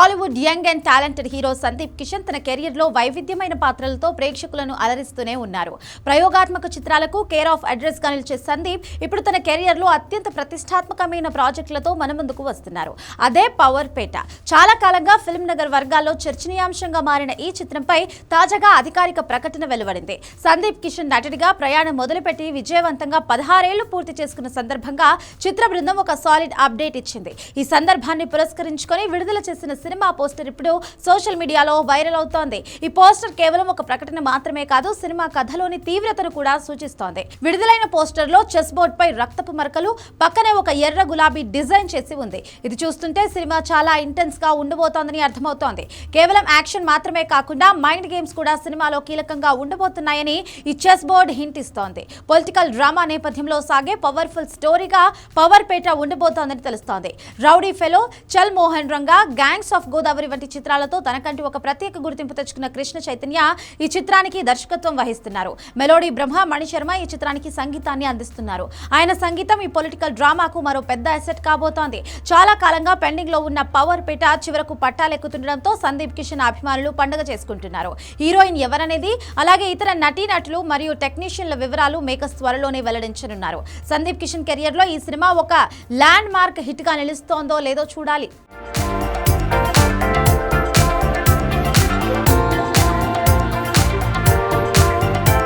Tollywood young and talented hero Sandeep Kishan తన కెరియర్లో వైవిధ్యమైన పాత్రలతో ప్రేక్షకులను అలరిస్తూనే ఉన్నారు. ప్రయోగాత్మక చిత్రాలకు కేర్ ఆఫ్ అడ్రస్ గా నిలిచే సందీప్ ఇప్పుడు తన కెరియర్లో అత్యంత ప్రతిష్టాత్మకమైన ప్రాజెక్టులతో మన ముందుకు వస్తున్నారు. అదే పవర్ పేట. చాలా కాలంగా ఫిల్మ్ నగర్ వర్గాల్లో చర్చనీయాంశంగా మారిన ఈ చిత్రంపై తాజాగా అధికారిక ప్రకటన వెలువడింది. సందీప్ కిషన్ నటుడిగా ప్రయాణం మొదలుపెట్టి విజయవంతంగా 16 ఏళ్లు పూర్తి చేసుకున్న సందర్భంగా చిత్ర బృందం ఒక సాలిడ్ అప్డేట్ ఇచ్చింది. ఈ సందర్భాన్ని పురస్కరించుకొని విడుదల చేసిన సినిమా పోస్టర్ ఇప్పుడు సోషల్ మీడియాలో వైరల్ అవుతోంది. ఈ పోస్టర్ కేవలం ఒక ప్రకటన మాత్రమే కాదు, సినిమా కథలోని తీవ్రతను కూడా సూచిస్తోంది. విడుదలైన పోస్టర్ లో చెస్ బోర్డ్ పై రక్తపు మరకలు, పక్కనే ఒక ఎర్ర గులాబీ డిజైన్ చేసి ఉంది. ఇది చూస్తుంటే సినిమా చాలా ఇంటెన్స్ గా ఉండబోతోందని అర్థమవుతోంది. కేవలం యాక్షన్ మాత్రమే కాకుండా మైండ్ గేమ్స్ కూడా సినిమాలో కీలకంగా ఉండబోతున్నాయని ఈ చెస్ బోర్డ్ హింట్ ఇస్తోంది. పొలిటికల్ డ్రామా నేపథ్యంలో సాగే పవర్ఫుల్ స్టోరీగా పవర్ పేట ఉండబోతోందని తెలుస్తోంది. రౌడీ ఫెలో, చల్ మోహన్ రంగా, గ్యాంగ్స్ ఆఫ్ గోదావరి వంటి చిత్రాలతో తనకంటూ ఒక ప్రత్యేక గుర్తింపు తెచ్చుకున్న కృష్ణ చైతన్య ఈ చిత్రానికి దర్శకత్వం వహిస్తున్నారు. మెలోడీ బ్రహ్మ మణిశర్మ ఈ చిత్రానికి సంగీతాన్ని అందిస్తున్నారు. ఆయన సంగీతం ఈ పొలిటికల్ డ్రామాకు మరో పెద్ద అసెట్ కాబోతోంది. చాలా కాలంగా పెండింగ్ లో ఉన్న పవర్ పేట చివరకు పట్టాలెక్కుతుండడంతో సందీప్ కిషన్ అభిమానులు పండుగ చేసుకుంటున్నారు. హీరోయిన్ ఎవరనేది, అలాగే ఇతర నటీనటులు మరియు టెక్నీషియన్ల వివరాలు మేకర్స్ త్వరలోనే వెల్లడించనున్నారు. సందీప్ కిషన్ కెరియర్ లో ఈ సినిమా ఒక ల్యాండ్ మార్క్ హిట్ గా నిలుస్తోందో లేదో చూడాలి.